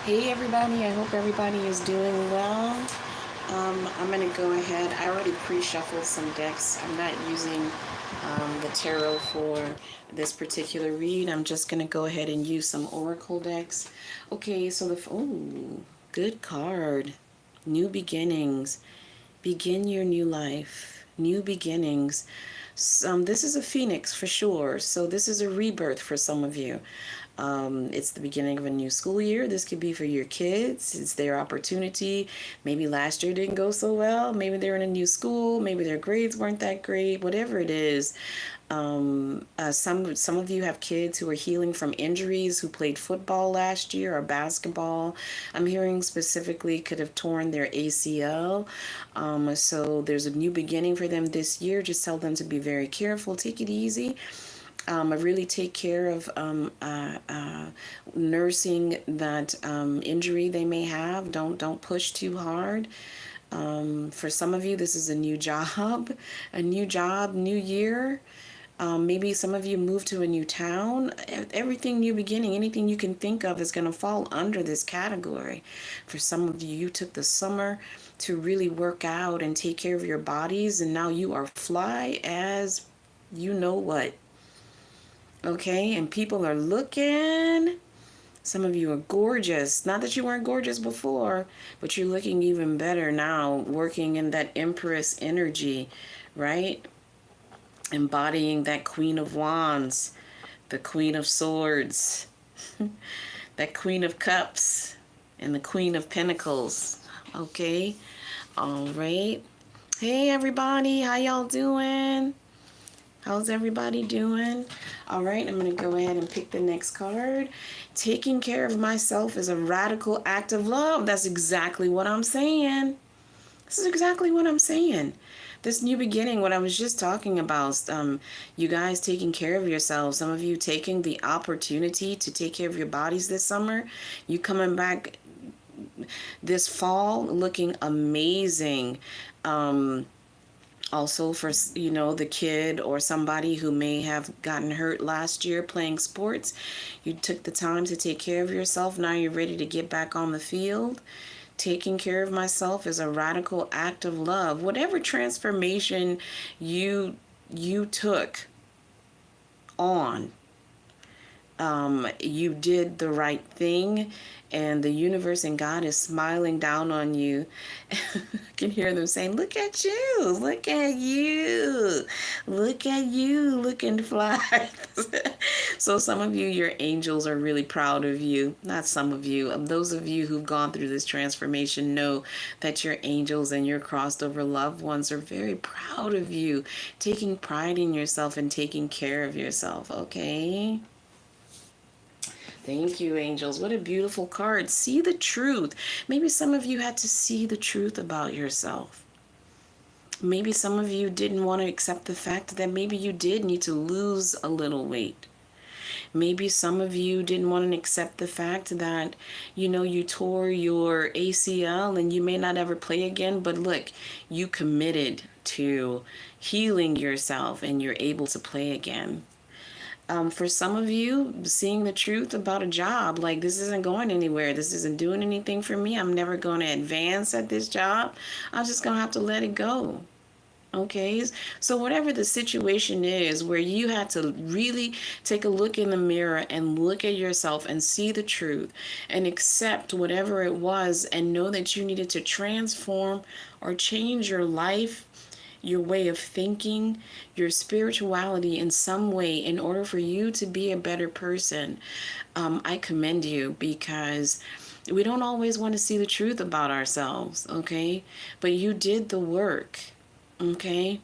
Hey everybody, I hope everybody is doing well. I'm going to go ahead. I already pre-shuffled some decks. I'm not using the tarot for this particular read. I'm just going to go ahead and use some oracle decks. Okay, so oh, good card. New beginnings. Begin your new life. New beginnings. This is a phoenix for sure. So this is a rebirth for some of you. It's the beginning of a new school year. This could be for your kids. It's their opportunity. Maybe last year didn't go so well. Maybe they're in a new school. Maybe their grades weren't that great. Whatever it is. Some of you have kids who are healing from injuries, who played football last year or basketball. I'm hearing specifically could have torn their ACL. So there's a new beginning for them this year. Just tell them to be very careful. Take it easy. Really take care of nursing that injury they may have. Don't push too hard. For some of you, this is a new job, new year. Maybe some of you moved to a new town. Everything new beginning, anything you can think of is going to fall under this category. For some of you, you took the summer to really work out and take care of your bodies, and now you are fly as you know what. Okay, and people are looking. Some of you are gorgeous. Not that you weren't gorgeous before, but you're looking even better now, working in that Empress energy, right? Embodying that Queen of Wands, the Queen of Swords, that Queen of Cups, and the Queen of Pentacles. Okay, all right. Hey everybody, how y'all doing? How's everybody doing? All right, I'm going to go ahead and pick the next card. Taking care of myself is a radical act of love. That's exactly what I'm saying. This is exactly what I'm saying. This new beginning, what I was just talking about, you guys taking care of yourselves, some of you taking the opportunity to take care of your bodies this summer, you coming back this fall looking amazing. Also for, the kid or somebody who may have gotten hurt last year playing sports, you took the time to take care of yourself. Now you're ready to get back on the field. Taking care of myself is a radical act of love. Whatever transformation you took on, you did the right thing, and the universe and God is smiling down on you. I can hear them saying, look at you, look at you, look at you, looking fly. So some of you, your angels are really proud of you. Not some of you. Those of you who've gone through this transformation know that your angels and your crossed over loved ones are very proud of you, taking pride in yourself and taking care of yourself, okay? Thank you, angels. What a beautiful card. See the truth. Maybe some of you had to see the truth about yourself. Maybe some of you didn't want to accept the fact that maybe you did need to lose a little weight. Maybe some of you didn't want to accept the fact that, you tore your ACL and you may not ever play again, but look, you committed to healing yourself and you're able to play again. For some of you, seeing the truth about a job, like this isn't going anywhere. This isn't doing anything for me. I'm never going to advance at this job. I'm just going to have to let it go. Okay, so whatever the situation is where you had to really take a look in the mirror and look at yourself and see the truth and accept whatever it was and know that you needed to transform or change your life, your way of thinking, your spirituality in some way in order for you to be a better person, I commend you, because we don't always want to see the truth about ourselves, okay? But you did the work, okay?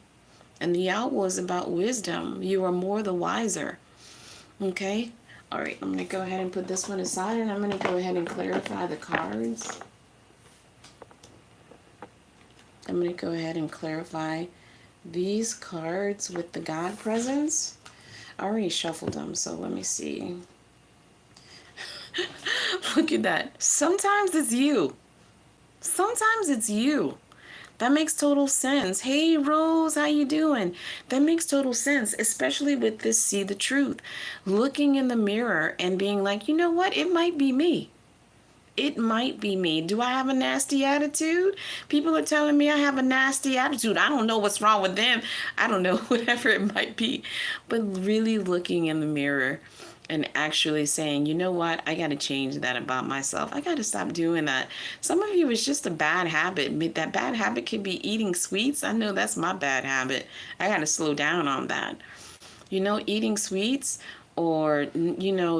And the owl is about wisdom. You are more the wiser, okay? All right, I'm going to go ahead and put this one aside, and I'm going to go ahead and clarify the cards. I'm going to go ahead and clarify these cards with the God presence. I already shuffled them, so let me see. Look at that. Sometimes it's you. Sometimes it's you. That makes total sense. Hey, Rose, how you doing? That makes total sense, especially with this see the truth. Looking in the mirror and being like, you know what? It might be me. It might be me. Do I have a nasty attitude? People are telling me I have a nasty attitude. I don't know what's wrong with them. I don't know, whatever it might be. But really looking in the mirror and actually saying, you know what? I got to change that about myself. I got to stop doing that. Some of you, it's just a bad habit. That bad habit could be eating sweets. I know that's my bad habit. I got to slow down on that. Eating sweets, or,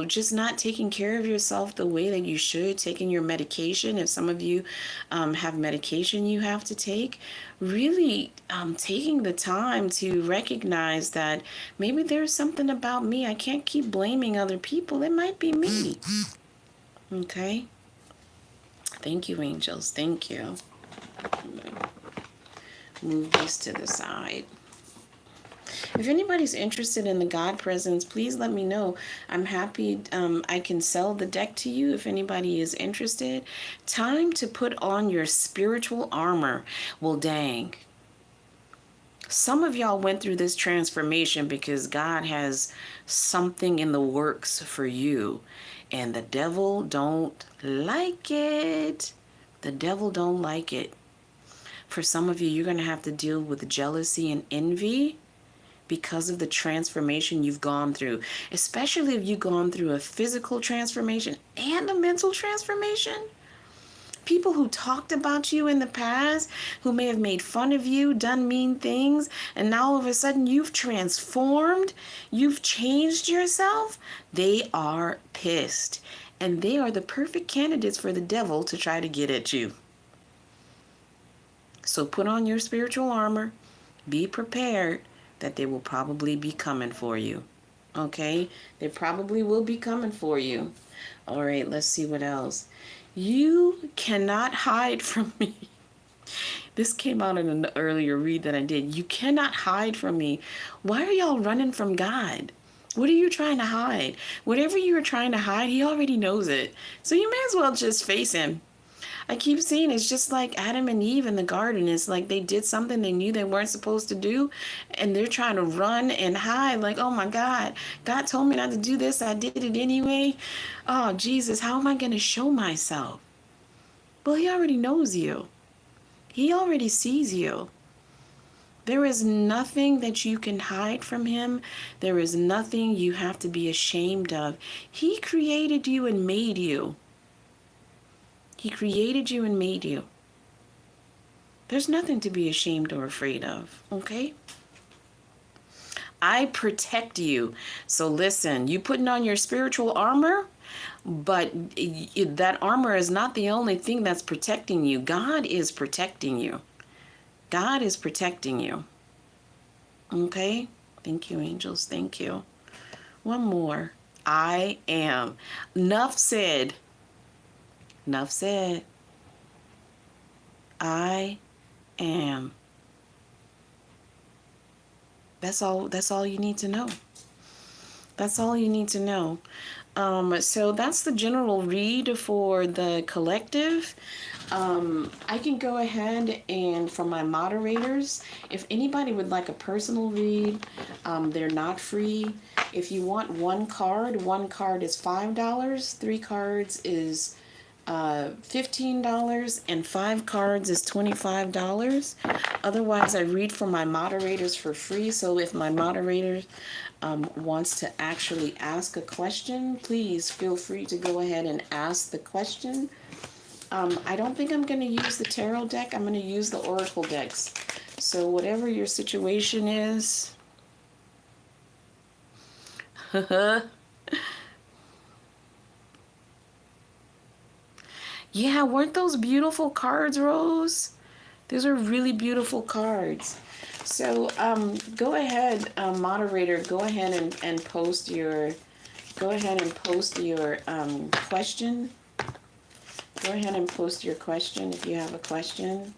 just not taking care of yourself the way that you should, taking your medication. If some of you have medication you have to take, really taking the time to recognize that maybe there's something about me. I can't keep blaming other people. It might be me. Okay? Thank you, angels. Thank you. Move this to the side. If anybody's interested in the God presence, please let me know. I'm happy. I can sell the deck to you if anybody is interested. Time to put on your spiritual armor. Well, dang. Some of y'all went through this transformation because God has something in the works for you. And the devil don't like it. The devil don't like it. For some of you, you're going to have to deal with jealousy and envy because of the transformation you've gone through, especially if you've gone through a physical transformation and a mental transformation. People who talked about you in the past, who may have made fun of you, done mean things, and now all of a sudden you've transformed, you've changed yourself, they are pissed. And they are the perfect candidates for the devil to try to get at you. So put on your spiritual armor, be prepared that they will probably be coming for you. Okay? They probably will be coming for you. All right, let's see what else. You cannot hide from me. This came out in an earlier read that I did. You cannot hide from me. Why are y'all running from God? What are you trying to hide? Whatever you are trying to hide, he already knows it. So you may as well just face him. I keep seeing it's just like Adam and Eve in the garden. It's like they did something they knew they weren't supposed to do, and they're trying to run and hide like, oh my God, God told me not to do this. I did it anyway. Oh, Jesus, how am I going to show myself? Well, he already knows you. He already sees you. There is nothing that you can hide from him. There is nothing you have to be ashamed of. He created you and made you. He created you and made you. There's nothing to be ashamed or afraid of, okay? I protect you. So listen, you putting on your spiritual armor, but that armor is not the only thing that's protecting you. God is protecting you. God is protecting you. Okay? Thank you, angels. Thank you. One more. I am. Enough said. Enough said. I am. That's all you need to know. That's all you need to know. So that's the general read for the collective. I can go ahead and for my moderators, if anybody would like a personal read, they're not free. If you want one card is $5. 3 cards is $15, and 5 cards is $25. Otherwise, I read for my moderators for free. So if my moderator wants to actually ask a question, please feel free to go ahead and ask the question. I don't think I'm going to use the tarot deck. I'm going to use the oracle decks. So whatever your situation is. Yeah, weren't those beautiful cards, Rose? Those are really beautiful cards. So go ahead, moderator, go ahead and post your question. Go ahead and post your question if you have a question.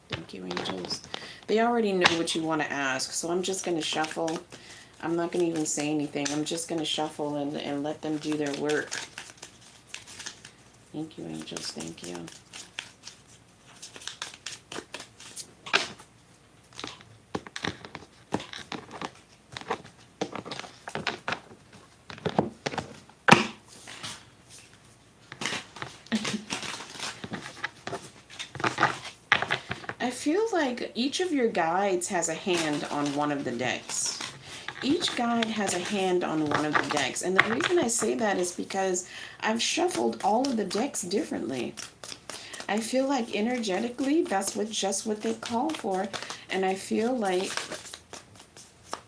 Thank you, angels. They already know what you want to ask, so I'm just going to shuffle. I'm not going to even say anything. I'm just going to shuffle and let them do their work. Thank you, angels. Thank you. feel like each of your guides has a hand on one of the decks. Each guide has a hand on one of the decks. And the reason I say that is because I've shuffled all of the decks differently. I feel like energetically, that's just what they call for. And I feel like,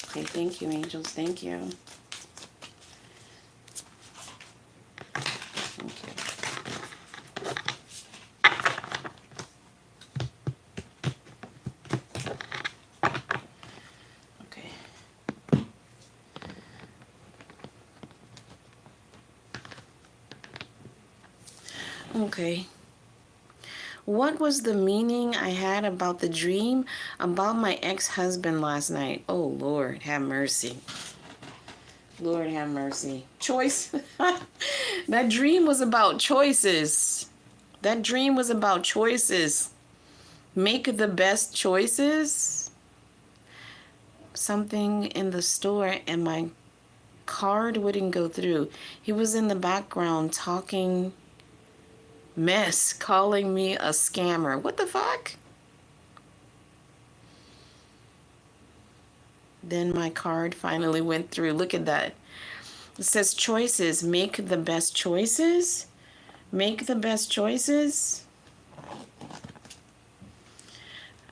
okay, thank you, angels, thank you. Thank you. Okay. What was the meaning I had about the dream about my ex-husband last night? Oh, Lord, have mercy. Lord, have mercy. Choice. That dream was about choices. That dream was about choices. Make the best choices. Something in the store and my card wouldn't go through. He was in the background talking mess, calling me a scammer. What the fuck? Then my card finally went through. Look at that. It says choices. Make the best choices. Make the best choices.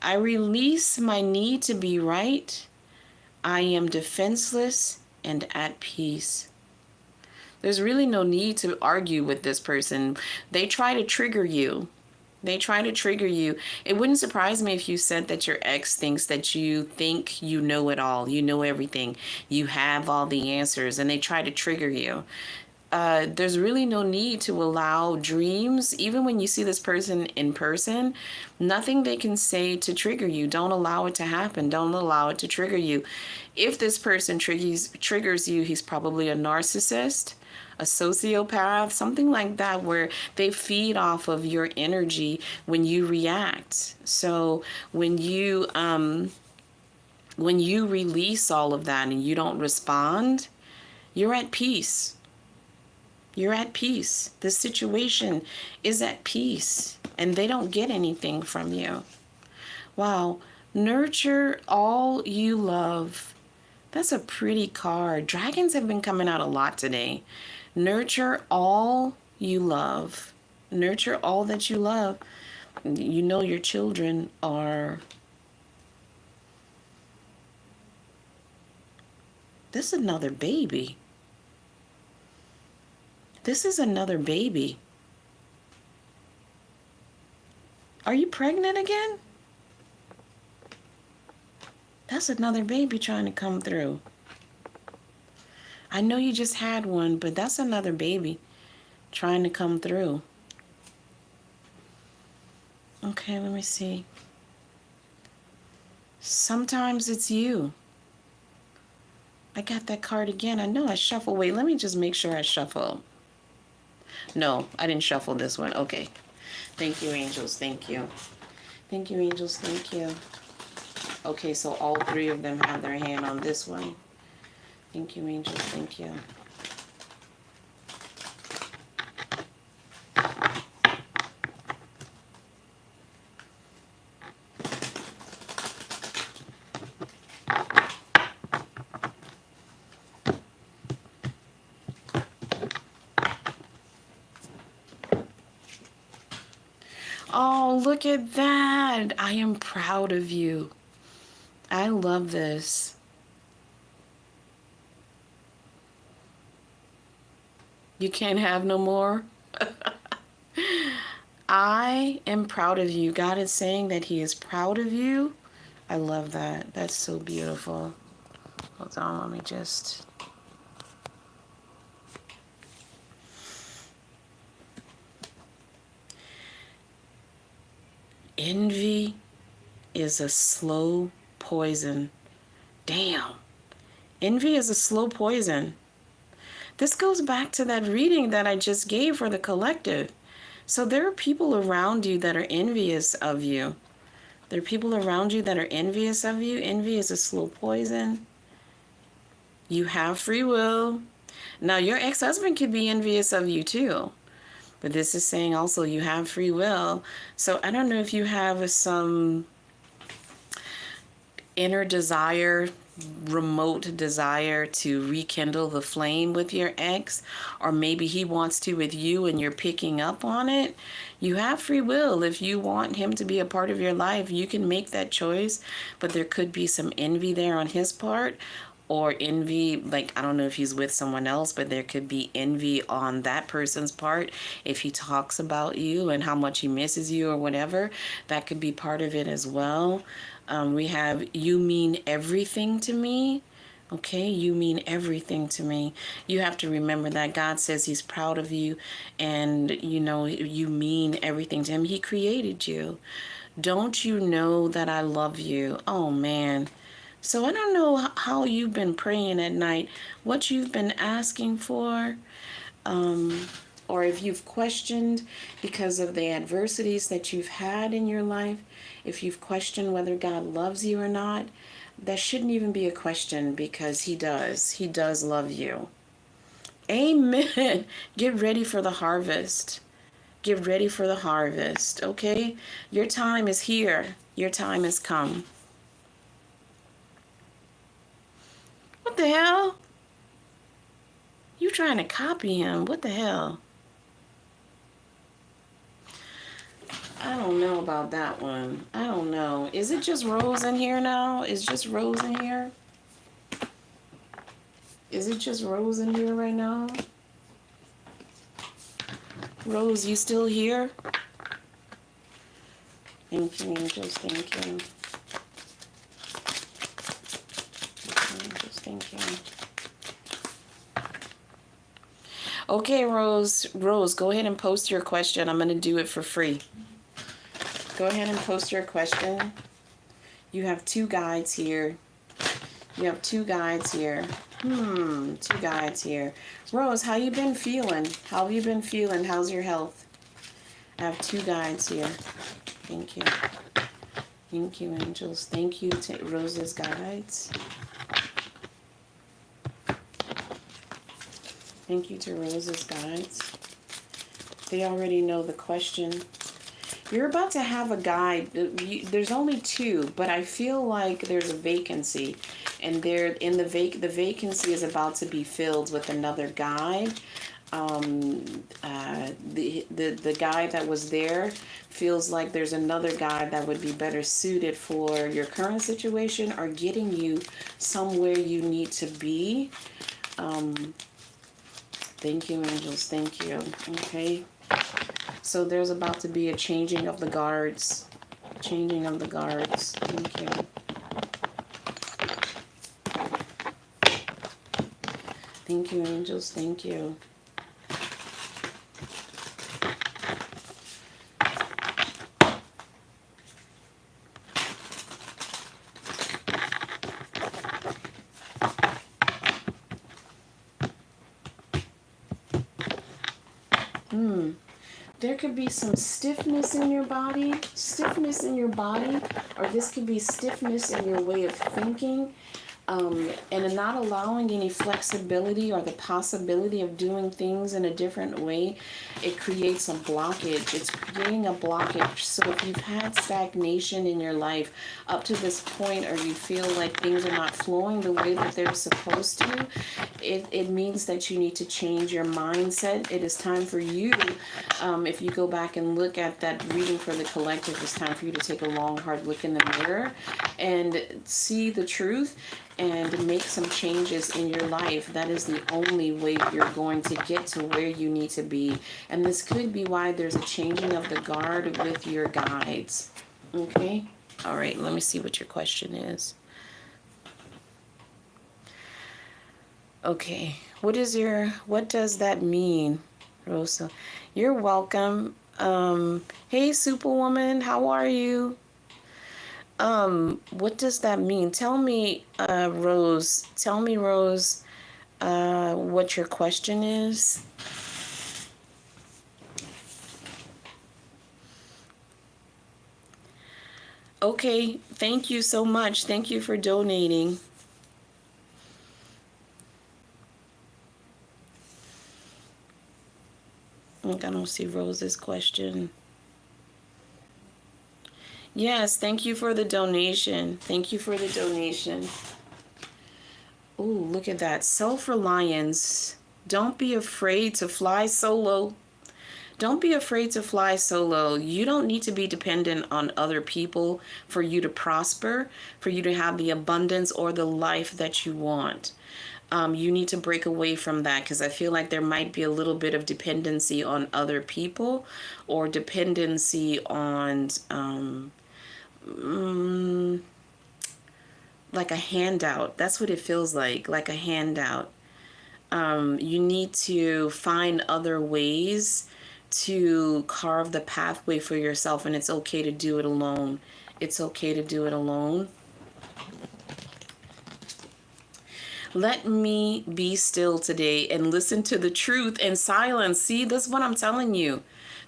I release my need to be right. I am defenseless and at peace. There's really no need to argue with this person. They try to trigger you. They try to trigger you. It wouldn't surprise me if you said that your ex thinks that you think you know it all. You know everything. You have all the answers, and they try to trigger you. There's really no need to allow dreams, even when you see this person in person, nothing they can say to trigger you. Don't allow it to happen. Don't allow it to trigger you. If this person triggers you, he's probably a narcissist, a sociopath, something like that, where they feed off of your energy when you react. So when you release all of that and you don't respond, you're at peace. You're at peace. The situation is at peace, and they don't get anything from you. Wow. Nurture all you love. That's a pretty card. Dragons have been coming out a lot today. Nurture all you love. Nurture all that you love. You know your children are... This is another baby. This is another baby. Are you pregnant again? That's another baby trying to come through. I know you just had one, but that's another baby trying to come through. Okay, let me see. Sometimes it's you. I got that card again. I know I shuffle. Wait, let me just make sure I shuffle. No, I didn't shuffle this one. Okay. Thank you, angels. Thank you. Thank you, angels. Thank you. Okay, so all three of them have their hand on this one. Thank you, angels. Thank you. Oh, look at that. I am proud of you. I love this. You can't have no more? I am proud of you. God is saying that he is proud of you. I love that. That's so beautiful. Hold on, let me just... Envy is a slow poison. Damn. Envy is a slow poison. This goes back to that reading that I just gave for the collective. So there are people around you that are envious of you. There are people around you that are envious of you. Envy is a slow poison. You have free will. Now, your ex-husband could be envious of you too. But this is saying also you have free will. So I don't know if you have some inner desire, remote desire to rekindle the flame with your ex, or maybe he wants to with you and you're picking up on it. You have free will. If you want him to be a part of your life, you can make that choice, but there could be some envy there on his part, or envy, like, I don't know if he's with someone else, but there could be envy on that person's part if he talks about you and how much he misses you or whatever. That could be part of it as well. We have, you mean everything to me. Okay, you mean everything to me. You have to remember that God says he's proud of you, and you know, you mean everything to him. He created you. Don't you know that I love you? Oh man. So I don't know how you've been praying at night, what you've been asking for, or if you've questioned because of the adversities that you've had in your life, if you've questioned whether God loves you or not. That shouldn't even be a question, because he does. He does love you. Amen. Get ready for the harvest. Get ready for the harvest, okay? Your time is here. Your time has come. What the hell? You trying to copy him? What the hell? I don't know about that one. I don't know. Is it just Rose in here now? Is just Rose in here? Is it just Rose in here right now? Rose, you still here? Thank you, angels. Thank you. Angels, thank you. Okay, Rose. Rose, go ahead and post your question. I'm going to do it for free. Go ahead and post your question. You have two guides here. You have two guides here. Two guides here. Rose, how you been feeling? How have you been feeling? How's your health? I have two guides here. Thank you. Thank you, angels. Thank you to Rose's guides. Thank you to Rose's guides. They already know the question. You're about to have a guide. There's only two, but I feel like there's a vacancy, and there in the vacancy is about to be filled with another guide. The guy that was there feels like there's another guy that would be better suited for your current situation, or getting you somewhere you need to be. Thank you, angels. Thank you. Okay. So there's about to be a changing of the guards. Changing of the guards. Thank you. Thank you, angels. Thank you. There could be some stiffness in your body, or this could be stiffness in your way of thinking, and not allowing any flexibility or the possibility of doing things in a different way. It creates a blockage. It's creating a blockage. So if you've had stagnation in your life up to this point, or you feel like things are not flowing the way that they're supposed to, it means that you need to change your mindset. It is time for you, if you go back and look at that reading for the collective, it's time for you to take a long, hard look in the mirror and see the truth and make some changes in your life. That is the only way you're going to get to where you need to be. And this could be why there's a changing of the guard with your guides. Okay? All right, let me see what your question is. Okay, what does that mean, Rosa? You're welcome. Hey, Superwoman, how are you? What does that mean? Tell me, Rose, what your question is. Okay, thank you so much. Thank you for donating. I don't see Rose's question. Yes, thank you for the donation. Thank you for the donation. Ooh, look at that. Self-reliance. Don't be afraid to fly solo. Don't be afraid to fly solo. You don't need to be dependent on other people for you to prosper, for you to have the abundance or the life that you want. You need to break away from that, because I feel like there might be a little bit of dependency on other people, or dependency on mm, like a handout. That's what it feels like a handout. You need to find other ways to carve the pathway for yourself, and it's okay to do it alone. It's okay to do it alone. Let me be still today and listen to the truth in silence. See, this is what I'm telling you.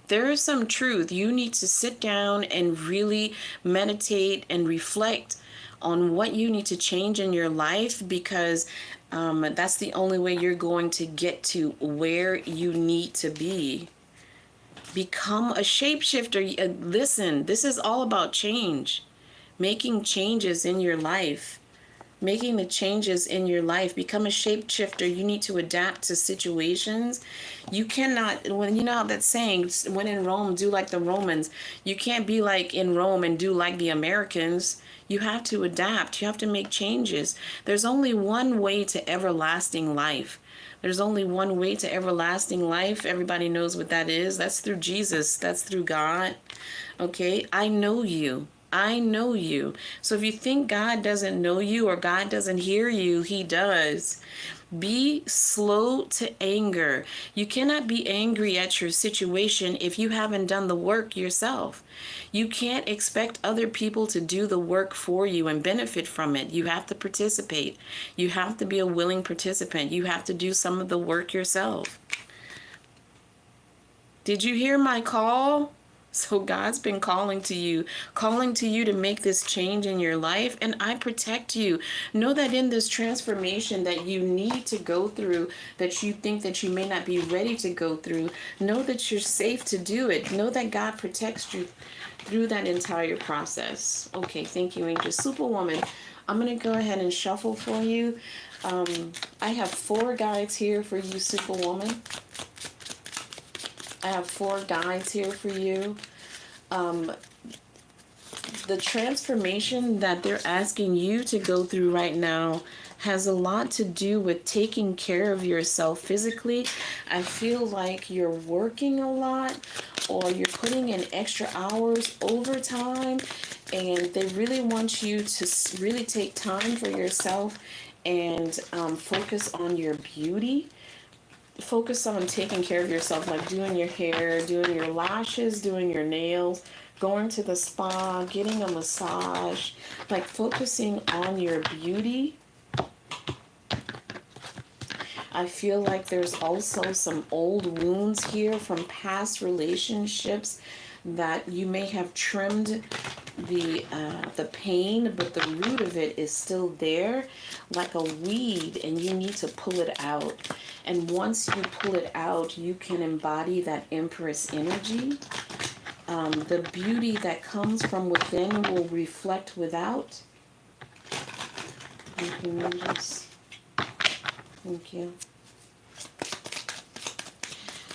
There is some truth. You need to sit down and really meditate and reflect on what you need to change in your life, because that's the only way you're going to get to where you need to be. Become a shapeshifter. Listen, this is all about change. Making changes in your life. Making the changes in your life. Become a shapeshifter. You need to adapt to situations. You cannot, when you know how that saying, when in Rome, do like the Romans. You can't be like in Rome and do like the Americans. You have to adapt. You have to make changes. There's only one way to everlasting life. There's only one way to everlasting life. Everybody knows what that is. That's through Jesus. That's through God. Okay? I know you. I know you. So if you think God doesn't know you or God doesn't hear you, he does. Be slow to anger. You cannot be angry at your situation if you haven't done the work yourself. You can't expect other people to do the work for you and benefit from it. You have to participate. You have to be a willing participant. You have to do some of the work yourself. Did you hear my call? So God's been calling to you to make this change in your life, and I protect you. Know that in this transformation that you need to go through, that you think that you may not be ready to go through, know that you're safe to do it. Know that God protects you through that entire process. Okay, thank you, Angel. Superwoman, I'm going to go ahead and shuffle for you. I have 4 guides here for you, Superwoman. I have 4 guides here for you. The transformation that they're asking you to go through right now has a lot to do with taking care of yourself physically. I feel like you're working a lot, or you're putting in extra hours overtime, and they really want you to really take time for yourself and focus on your beauty. Focus on taking care of yourself, like doing your hair, doing your lashes, doing your nails, going to the spa, getting a massage, like focusing on your beauty. I feel like there's also some old wounds here from past relationships that you may have trimmed the pain, but the root of it is still there like a weed, and you need to pull it out. And once you pull it out, you can embody that Empress energy. The beauty that comes from within will reflect without. Thank you, angels. Thank you.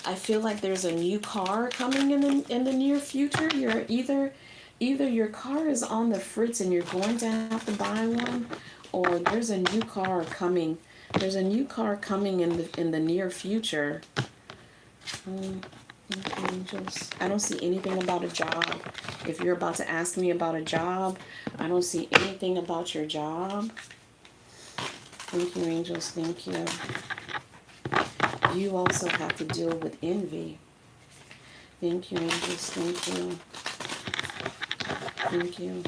I feel like there's a new car coming in the near future. You're either your car is on the fritz and you're going to have to buy one, or there's a new car coming. There's a new car coming in the near future. Angels. I don't see anything about a job. If you're about to ask me about a job, I don't see anything about your job. Thank you, angels. Thank you. You also have to deal with envy. Thank you, angels. Thank you. Thank you.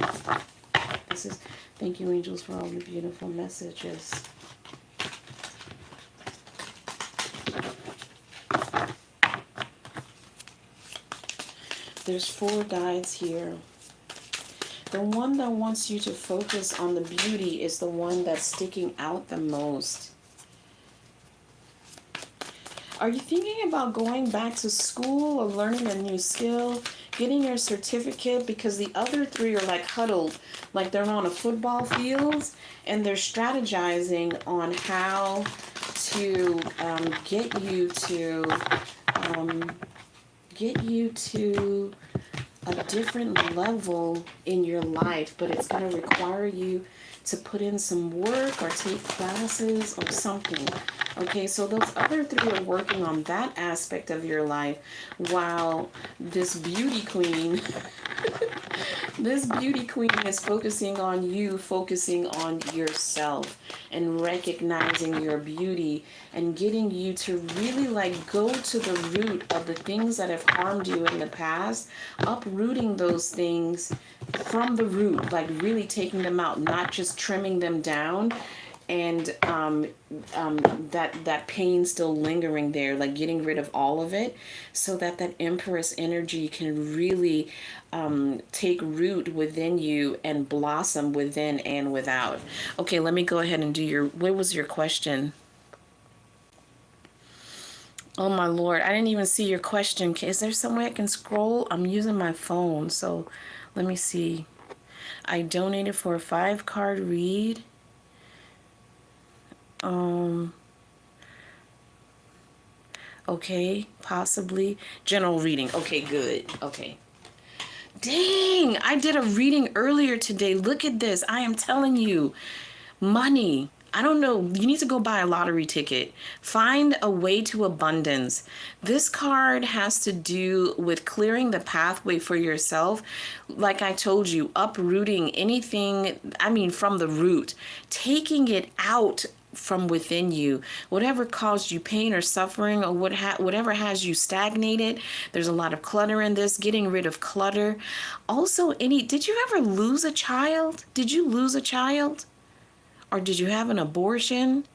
Thank you, angels, for all the beautiful messages. There's 4 guides here. The one that wants you to focus on the beauty is the one that's sticking out the most. Are you thinking about going back to school or learning a new skill? getting your certificate, because the other three are like huddled, like they're on a football field, and they're strategizing on how to get you to a different level in your life, but it's going to require you to put in some work or take classes or something. Okay, so those other three are working on that aspect of your life, while this beauty queen this beauty queen is focusing on you, focusing on yourself, and recognizing your beauty, and getting you to really like go to the root of the things that have harmed you in the past, uprooting those things from the root, like really taking them out, not just trimming them down, and that pain still lingering there, like getting rid of all of it, so that that Empress energy can really take root within you and blossom within and without. Okay, let me go ahead and do your, what was your question? Oh my Lord, I didn't even see your question. Is there some way I can scroll? I'm using my phone, so let me see. I donated for a 5-card read. Okay, possibly. General reading. Okay, good. Okay. Dang, I did a reading earlier today. Look at this. I am telling you, money. I don't know. You need to go buy a lottery ticket. Find a way to abundance. This card has to do with clearing the pathway for yourself. Like I told you, uprooting anything, I mean, from the root, taking it out from within you, whatever caused you pain or suffering, or whatever has you stagnated. There's a lot of clutter in this, getting rid of clutter. Also, did you ever lose a child? Did you lose a child? Or did you have an abortion?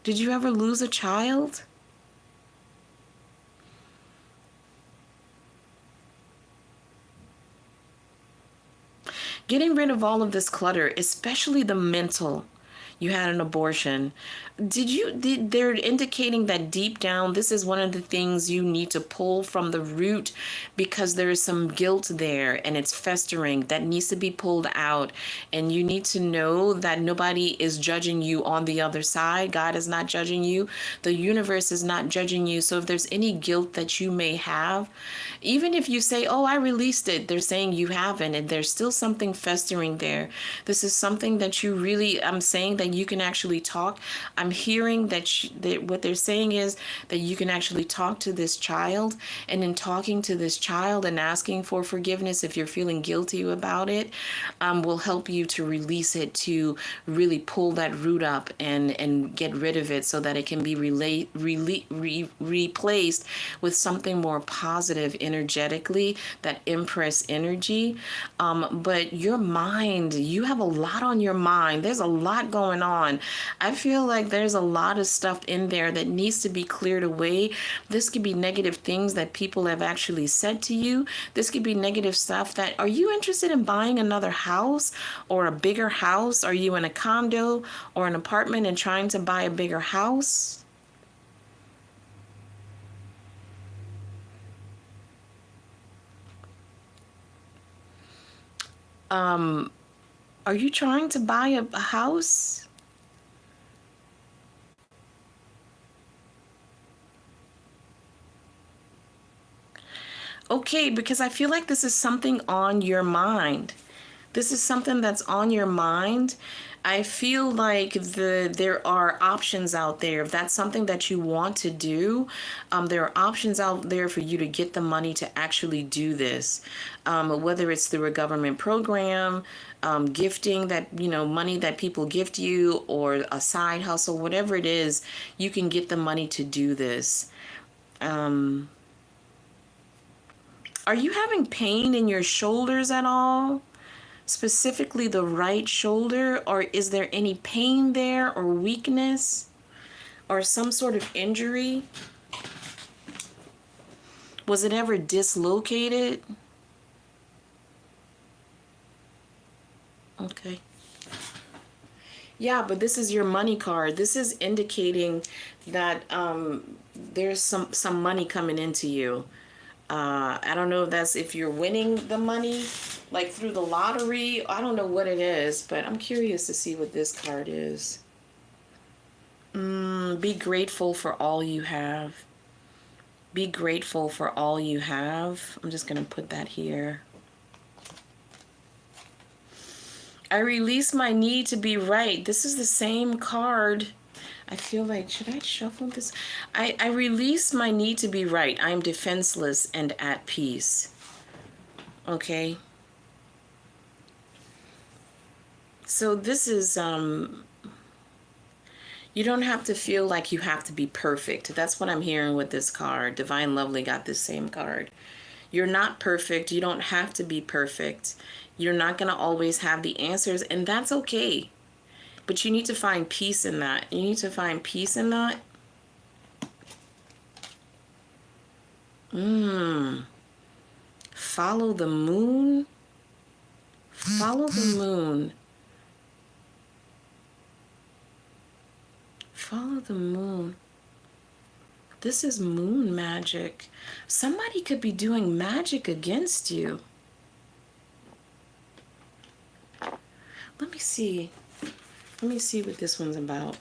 Did you ever lose a child? Getting rid of all of this clutter, especially the mental. You had an abortion. They're indicating that deep down, this is one of the things you need to pull from the root, because there is some guilt there and it's festering that needs to be pulled out. And you need to know that nobody is judging you on the other side. God is not judging you. The universe is not judging you. So if there's any guilt that you may have, even if you say, oh, I released it, they're saying you haven't, and there's still something festering there. This is something that you really, I'm saying that you can actually talk. I'm hearing that what they're saying is that you can actually talk to this child, and in talking to this child and asking for forgiveness, if you're feeling guilty about it, will help you to release it, to really pull that root up and get rid of it, so that it can be replaced with something more positive energetically, that Empress energy. But your mind, you have a lot on your mind. There's a lot going on. I feel like there's a lot of stuff in there that needs to be cleared away. This could be negative things that people have actually said to you. This could be negative stuff that, are you interested in buying another house or a bigger house? Are you in a condo or an apartment and trying to buy a bigger house? Are you trying to buy a house? Okay, because I feel like this is something on your mind. This is something that's on your mind. I feel like there are options out there. If that's something that you want to do, there are options out there for you to get the money to actually do this. Whether it's through a government program, gifting that, money that people gift you, or a side hustle, whatever it is, you can get the money to do this. Are you having pain in your shoulders at all? Specifically the right shoulder, or is there any pain there, or weakness, or some sort of injury? Was it ever dislocated? Okay. Yeah, but this is your money card. This is indicating that there's some money coming into you. I don't know if that's if you're winning the money, like through the lottery. I don't know what it is, but I'm curious to see what this card is. Be grateful for all you have. Be grateful for all you have. I'm just going to put that here. I release my need to be right. This is the same card. I feel like, should I shuffle this? I release my need to be right. I am defenseless and at peace. Okay. So this is, you don't have to feel like you have to be perfect. That's what I'm hearing with this card. Divine Lovely got this same card. You're not perfect. You don't have to be perfect. You're not going to always have the answers, and that's okay. But you need to find peace in that. You need to find peace in that. Follow the moon. Follow the moon. Follow the moon. This is moon magic. Somebody could be doing magic against you. Let me see. Let me see what this one's about.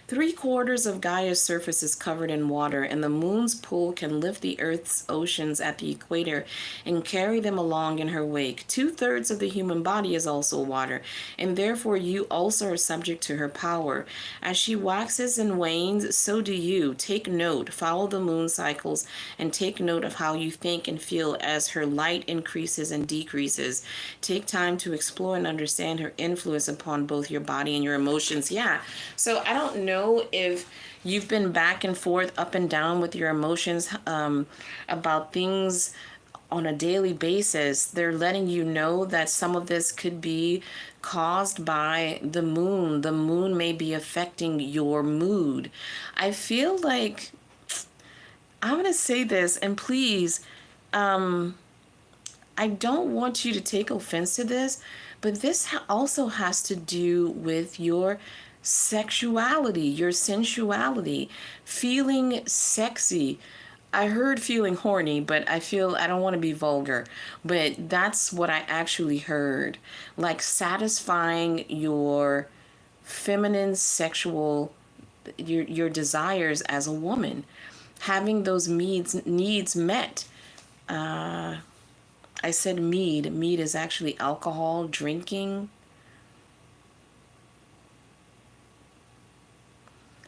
3/4 of Gaia's surface is covered in water, and the moon's pull can lift the Earth's oceans at the equator and carry them along in her wake. 2/3 of the human body is also water, and therefore you also are subject to her power. As she waxes and wanes, so do you. Take note, follow the moon cycles, and take note of how you think and feel as her light increases and decreases. Take time to explore and understand her influence upon both your body and your emotions. Yeah, so I don't know if you've been back and forth, up and down with your emotions about things on a daily basis. They're letting you know that some of this could be caused by the moon. The moon may be affecting your mood. I feel like, I'm going to say this, and please, I don't want you to take offense to this, but this also has to do with your sexuality, your sensuality, feeling sexy. I heard feeling horny, but I don't want to be vulgar, but that's what I actually heard. Like satisfying your feminine sexual, your desires as a woman, having those needs met. I said mead. Mead is actually alcohol, drinking.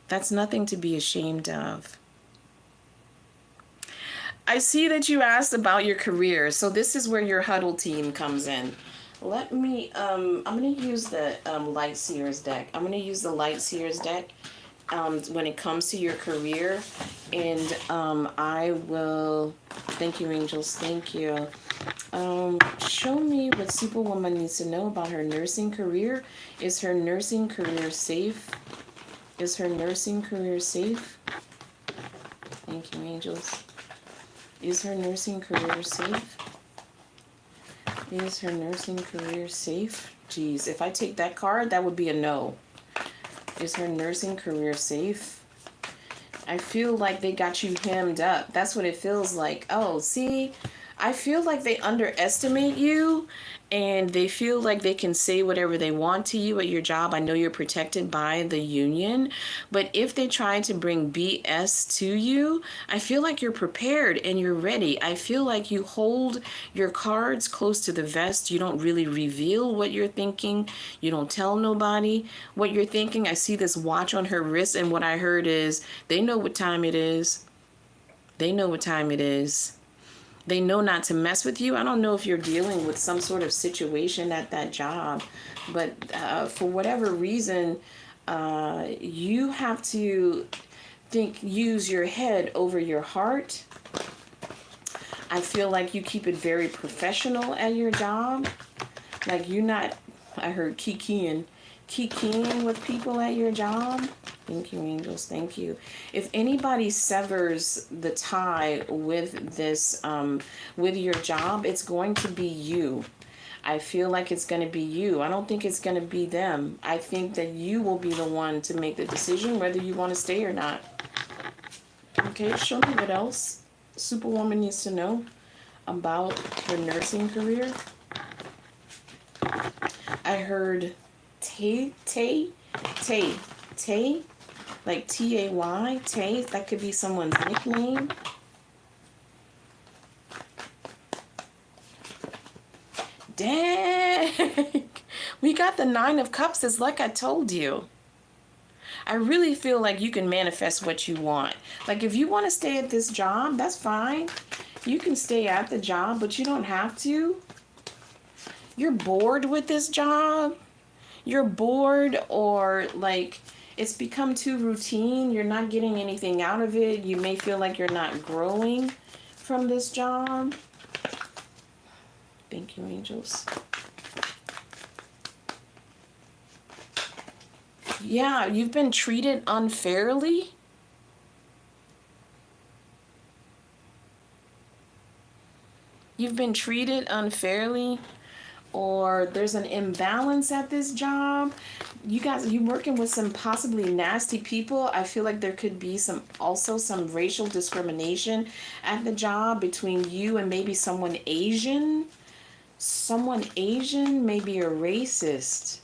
That's nothing to be ashamed of. I see that you asked about your career. So this is where your huddle team comes in. Let me, I'm going to use the Light Seers deck. I'm going to use the Light Seers deck when it comes to your career. And I will, thank you, angels, thank you. Show me what Superwoman needs to know about her nursing career. Is her nursing career safe? Is her nursing career safe? Thank you, angels. Is her nursing career safe? Is her nursing career safe? Geez, if I take that card, that would be a no. Is her nursing career safe? I feel like they got you hemmed up. That's what it feels like. Oh, see, I feel like they underestimate you, and they feel like they can say whatever they want to you at your job. I know you're protected by the union, but if they try to bring BS to you, I feel like you're prepared and you're ready. I feel like you hold your cards close to the vest. You don't really reveal what you're thinking. You don't tell nobody what you're thinking. I see this watch on her wrist, and what I heard is they know what time it is. They know what time it is. They know not to mess with you. I don't know if you're dealing with some sort of situation at that job, but for whatever reason, you have to use your head over your heart. I feel like you keep it very professional at your job. Like you're not, I heard kikiing with people at your job. Thank you, angels. Thank you. If anybody severs the tie with this, with your job, it's going to be you. I feel like it's going to be you. I don't think it's going to be them. I think that you will be the one to make the decision whether you want to stay or not. Okay, show me what else Superwoman needs to know about her nursing career. I heard Tay, Tay, like Tay, Tay. That could be someone's nickname. Dang, we got the Nine of Cups. It's like I told you. I really feel like you can manifest what you want. Like if you want to stay at this job, that's fine. You can stay at the job, but you don't have to. You're bored with this job. You're bored, or like it's become too routine. You're not getting anything out of it. You may feel like you're not growing from this job. Thank you, angels. Yeah, you've been treated unfairly. You've been treated unfairly, or there's an imbalance at this job. You working with some possibly nasty people. I feel like there could be some racial discrimination at the job between you and maybe someone Asian. Someone Asian may be a racist,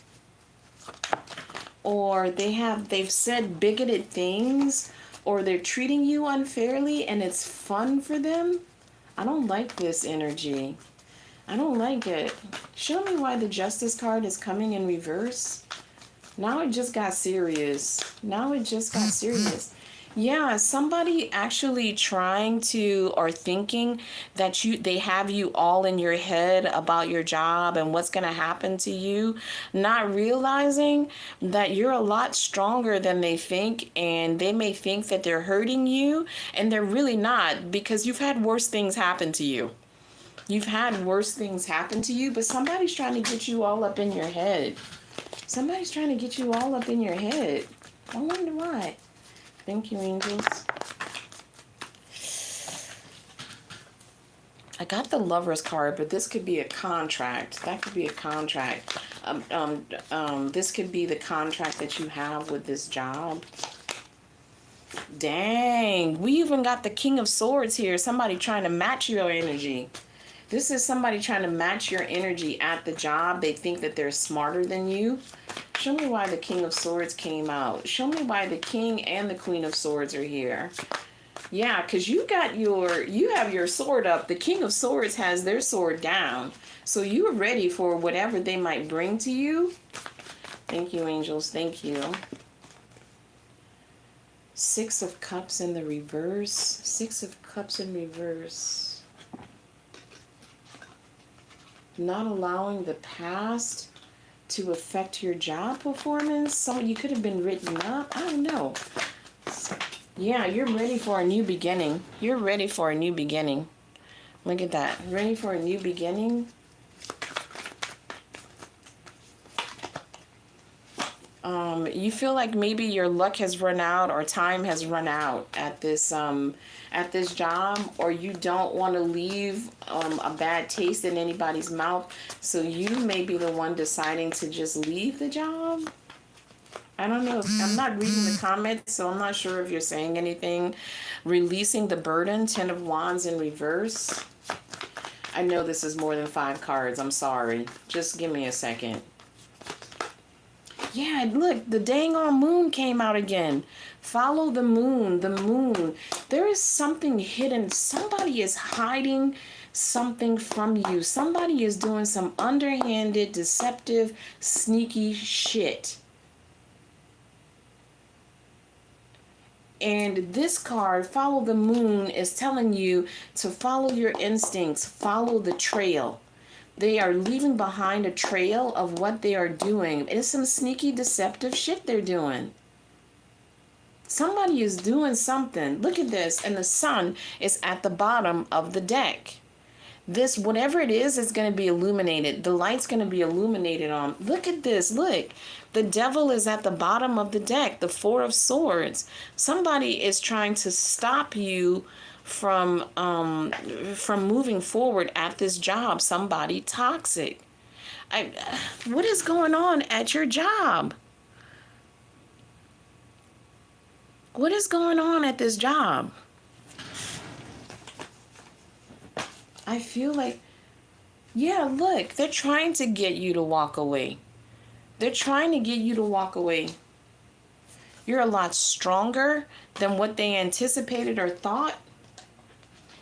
or they've said bigoted things, or they're treating you unfairly and it's fun for them. I don't like this energy. I don't like it. Show me why the Justice card is coming in reverse. Now it just got serious. Yeah, somebody actually trying to or thinking that they have you all in your head about your job and what's going to happen to you, not realizing that you're a lot stronger than they think, and they may think that they're hurting you and they're really not, because you've had worse things happen to you. You've had worse things happen to you, but somebody's trying to get you all up in your head. Somebody's trying to get you all up in your head. I wonder why. Thank you, angels. I got the Lover's card, but this could be a contract. That could be a contract. This could be the contract that you have with this job. Dang, we even got the King of Swords here. Somebody trying to match your energy. This is somebody trying to match your energy at the job. They think that they're smarter than you. Show me why the King of Swords came out. Show me why the King and the Queen of Swords are here. Yeah, because you have your sword up. The King of Swords has their sword down. So you are ready for whatever they might bring to you. Thank you, angels. Thank you. Six of Cups in the reverse. Six of Cups in reverse. Not allowing the past to affect your job performance. You could have been written up. I don't know. Yeah, you're ready for a new beginning. You're ready for a new beginning. Look at that. Ready for a new beginning. You feel like maybe your luck has run out or time has run out at this job, or you don't want to leave a bad taste in anybody's mouth, so you may be the one deciding to just leave the job. I don't know. I'm not reading the comments, so I'm not sure if you're saying anything. Releasing the burden, 10 of Wands in reverse. I know this is more than 5 cards. I'm sorry. Just give me a second. Yeah, look, the dang on moon came out again. Follow the moon, the moon. There is something hidden. Somebody is hiding something from you. Somebody is doing some underhanded, deceptive, sneaky shit. And this card, Follow the Moon, is telling you to follow your instincts, follow the trail. They are leaving behind a trail of what they are doing. It's some sneaky, deceptive shit they're doing. Somebody is doing something. Look at this. And the sun is at the bottom of the deck. This, whatever it is going to be illuminated. The light's going to be illuminated on. Look at this. Look. The devil is at the bottom of the deck. The 4 of Swords. Somebody is trying to stop you from moving forward at this job. Somebody toxic. What is going on at your job? What is going on at this job? I feel like, yeah, look, they're trying to get you to walk away. They're trying to get you to walk away. You're a lot stronger than what they anticipated or thought.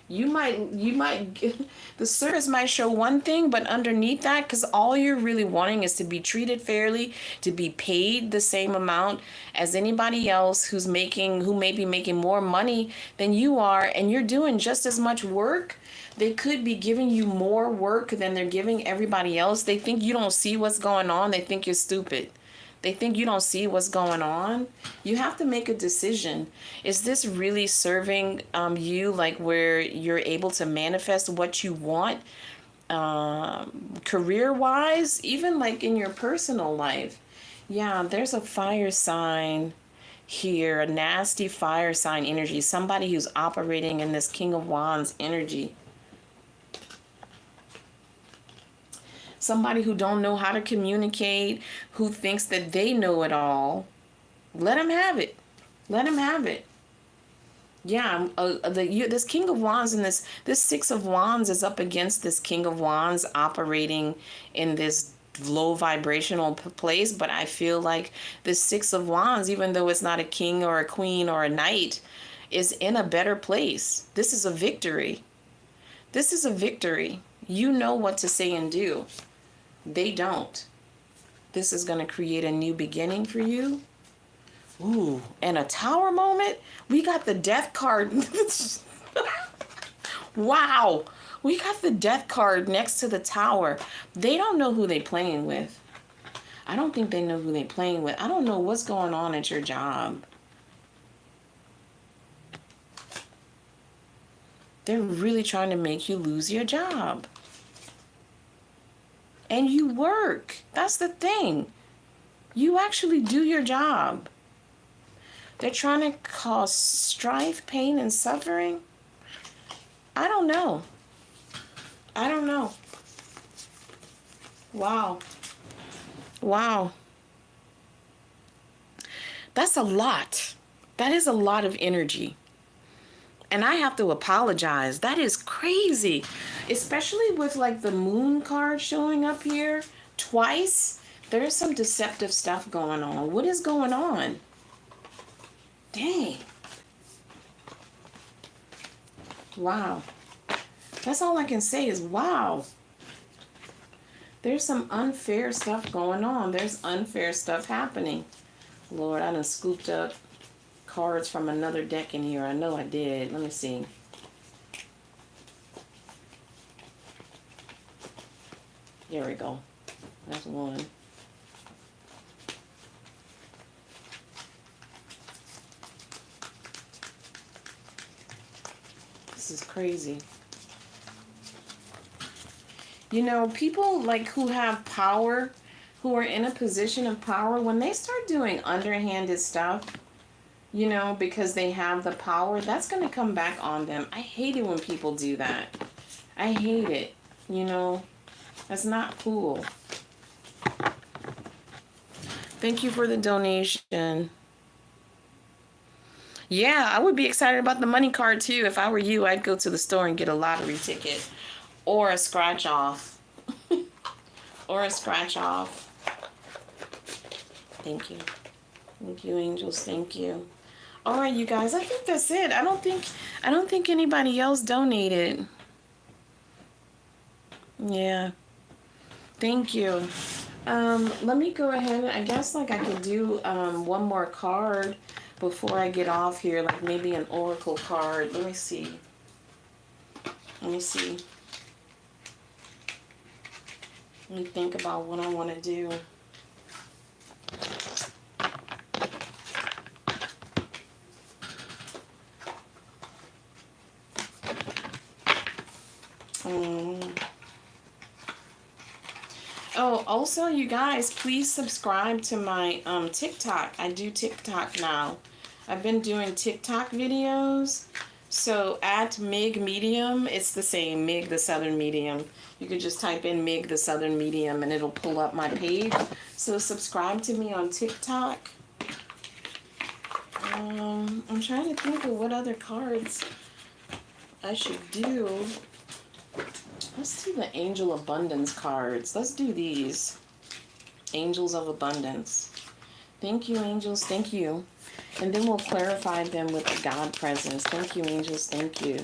The surface might show one thing, but underneath that, because all you're really wanting is to be treated fairly, to be paid the same amount as anybody else who may be making more money than you are, and you're doing just as much work. They could be giving you more work than they're giving everybody else. They think you don't see what's going on. They think you're stupid. They think you don't see what's going on. You have to make a decision. Is this really serving you, like where you're able to manifest what you want career-wise, even like in your personal life? Yeah, there's a fire sign here, a nasty fire sign energy, somebody who's operating in this King of Wands energy. Somebody who don't know how to communicate, who thinks that they know it all. Let them have it. Let them have it. Yeah, this King of Wands and this Six of Wands is up against this King of Wands operating in this low vibrational place. But I feel like this Six of Wands, even though it's not a king or a queen or a knight, is in a better place. This is a victory. This is a victory. You know what to say and do. They don't. This is going to create a new beginning for you. Ooh, and a tower moment? We got the death card. Wow. We got the death card next to the tower. They don't know who they playing with. I don't think they know who they playing with. I don't know what's going on at your job. They're really trying to make you lose your job. And you work. That's the thing. You actually do your job. They're trying to cause strife, pain, and suffering. I don't know. I don't know. Wow. Wow. That's a lot. That is a lot of energy. And I have to apologize. That is crazy. Especially with like the moon card showing up here twice. There's some deceptive stuff going on. What is going on? Dang. Wow. That's all I can say is wow. There's some unfair stuff going on. There's unfair stuff happening. Lord, I done scooped up cards from another deck in here. I know I did. Let me see. There we go. That's one. This is crazy. You know, people like who have power, who are in a position of power, when they start doing underhanded stuff, you know, because they have the power, that's going to come back on them. I hate it when people do that. I hate it. You know, that's not cool. Thank you for the donation. Yeah, I would be excited about the money card too. If I were you, I'd go to the store and get a lottery ticket or a scratch off. Or a scratch off. Thank you. Thank you, angels. Thank you. All right, you guys, I think that's it. I don't think anybody else donated. Yeah. Thank you. Let me go ahead. I guess like I could do one more card before I get off here, like maybe an oracle card. Let me see. Let me see. Let me think about what I want to do. Oh, also, you guys, please subscribe to my TikTok. I do TikTok now. I've been doing TikTok videos. So at MIG Medium, it's the same, MIG the Southern Medium. You could just type in MIG the Southern Medium and it'll pull up my page. So subscribe to me on TikTok. I'm trying to think of what other cards I should do. Let's do the Angel Abundance cards. Let's do these. Angels of Abundance. Thank you, angels. Thank you. And then we'll clarify them with the God presence. Thank you, angels. Thank you.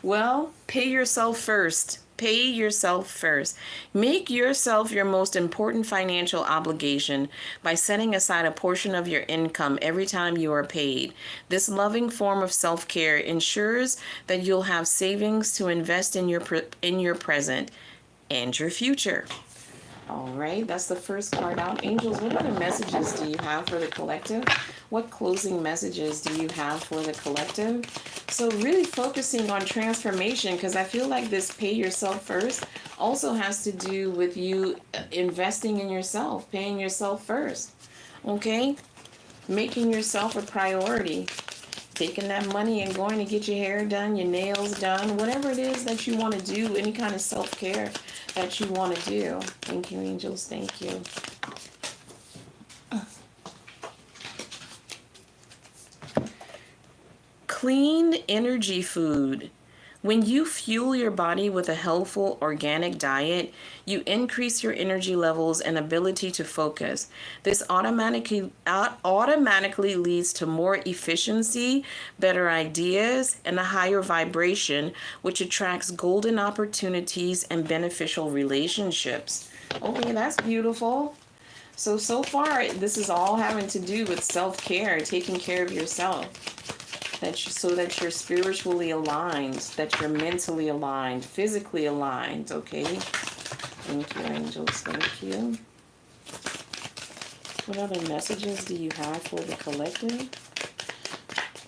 Well, pay yourself first. Pay yourself first. Make yourself your most important financial obligation by setting aside a portion of your income every time you are paid. This loving form of self-care ensures that you'll have savings to invest in your present and your future. All right, that's the first card out. Angels, what other messages do you have for the collective? What closing messages do you have for the collective? So really focusing on transformation, because I feel like this pay yourself first also has to do with you investing in yourself, paying yourself first. Okay? Making yourself a priority. Taking that money and going to get your hair done, your nails done, whatever it is that you want to do, any kind of self-care that you want to do. Thank you, angels. Thank you. Clean energy food. When you fuel your body with a healthful organic diet, you increase your energy levels and ability to focus. This automatically leads to more efficiency, better ideas, and a higher vibration, which attracts golden opportunities and beneficial relationships. Okay, that's beautiful. So far, this is all having to do with self-care, taking care of yourself. So that you're spiritually aligned, that you're mentally aligned, physically aligned, okay? Thank you, angels. Thank you. What other messages do you have for the collective?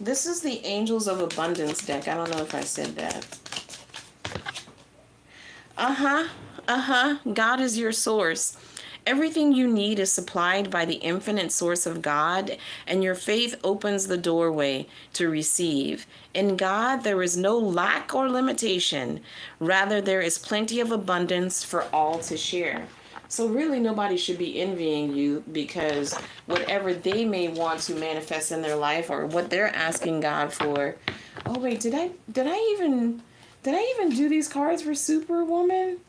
This is the Angels of Abundance deck. I don't know if I said that. God is your source. Everything you need is supplied by the infinite source of God, and your faith opens the doorway to receive. In God, there is no lack or limitation. Rather, there is plenty of abundance for all to share. So really, nobody should be envying you, because whatever they may want to manifest in their life or what they're asking God for. Oh wait, did I even do these cards for Superwoman?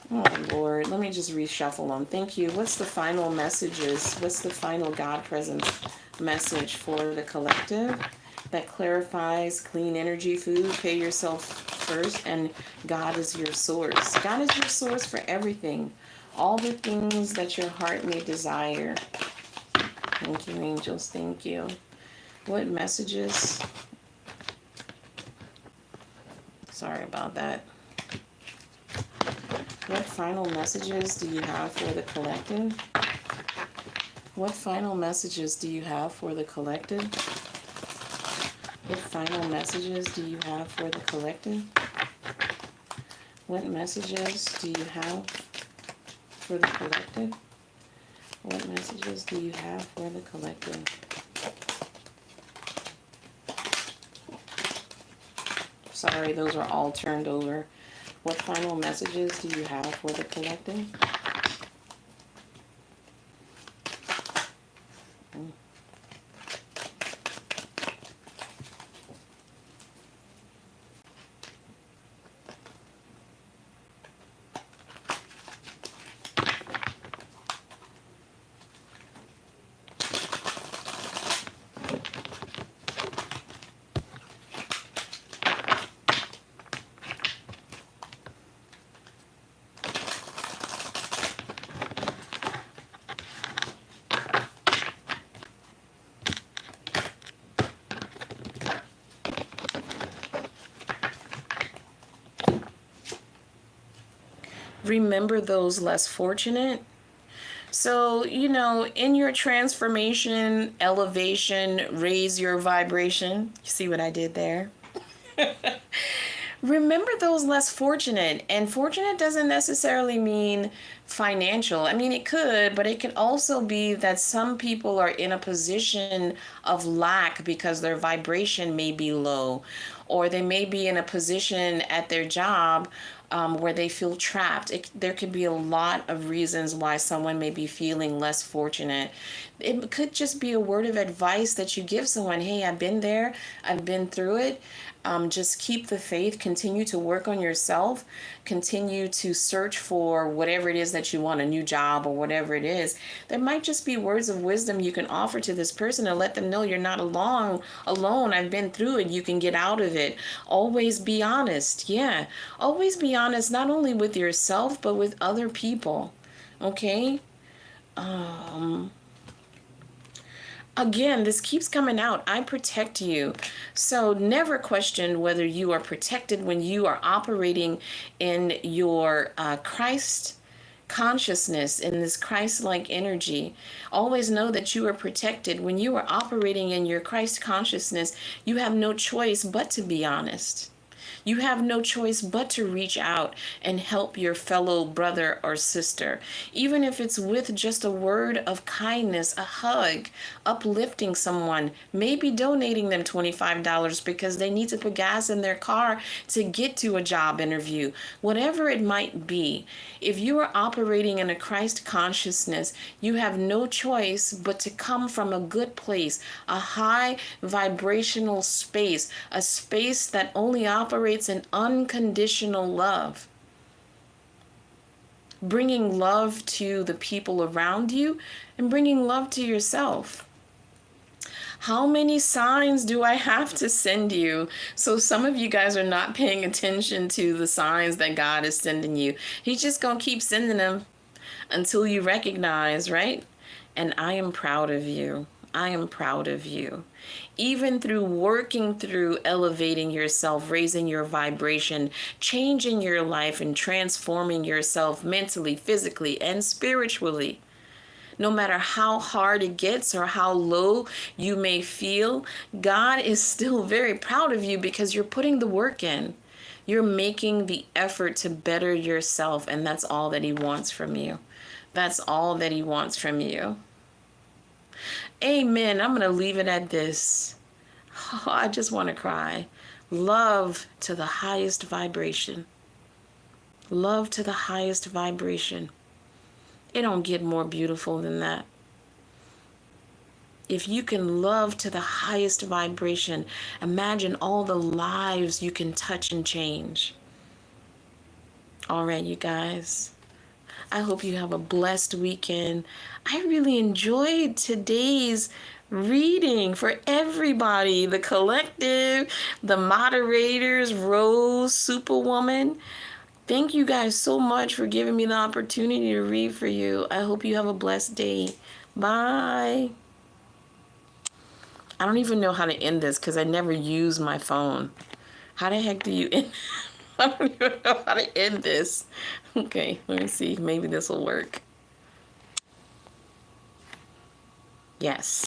Oh, Lord, let me just reshuffle them. Thank you. What's the final messages? What's the final God presence message for the collective that clarifies clean energy food, pay yourself first, and God is your source? God is your source for everything. All the things that your heart may desire. Thank you, angels. Thank you. What messages? Sorry about that. What final messages do you have for the collective? What final messages do you have for the collective? What final messages do you have for the collective? What messages do you have for the collective? What messages do you have for the collective? Sorry, those are all turned over. What final messages do you have for the collective? Remember those less fortunate. So, in your transformation, elevation, raise your vibration. You see what I did there? Remember those less fortunate. And fortunate doesn't necessarily mean financial. I mean, it could, but it could also be that some people are in a position of lack because their vibration may be low, or they may be in a position at their job where they feel trapped. There could be a lot of reasons why someone may be feeling less fortunate. It could just be a word of advice that you give someone. Hey, I've been there. I've been through it. Just keep the faith, continue to work on yourself, continue to search for whatever it is that you want, a new job or whatever it is. There might just be words of wisdom you can offer to this person and let them know you're not alone. I've been through it. You can get out of it. Always be honest. Yeah. Always be honest, not only with yourself, but with other people. Okay? Again, this keeps coming out. I protect you. So never question whether you are protected when you are operating in your Christ consciousness, in this Christ-like energy. Always know that you are protected. When you are operating in your Christ consciousness, you have no choice but to be honest. You have no choice but to reach out and help your fellow brother or sister, even if it's with just a word of kindness, a hug, uplifting someone, maybe donating them $25 because they need to put gas in their car to get to a job interview. Whatever it might be, if you are operating in a Christ consciousness, you have no choice but to come from a good place, a high vibrational space, a space that only operates in unconditional love. Bringing love to the people around you and bringing love to yourself. How many signs do I have to send you? So some of you guys are not paying attention to the signs that God is sending you. He's just going to keep sending them until you recognize, right? And I am proud of you. I am proud of you. Even through working through elevating yourself, raising your vibration, changing your life, and transforming yourself mentally, physically, and spiritually. No matter how hard it gets or how low you may feel, God is still very proud of you because you're putting the work in. You're making the effort to better yourself, and that's all that He wants from you. That's all that He wants from you. Amen. I'm going to leave it at this. Oh, I just want to cry. Love to the highest vibration. Love to the highest vibration. It don't get more beautiful than that. If you can love to the highest vibration, imagine all the lives you can touch and change. All right, you guys. I hope you have a blessed weekend. I really enjoyed today's reading for everybody, the collective, the moderators, Rose, Superwoman. Thank you guys so much for giving me the opportunity to read for you. I hope you have a blessed day. Bye. I don't even know how to end this because I never use my phone. How the heck do you end? I don't even know how to end this. Okay, let me see. Maybe this will work. Yes.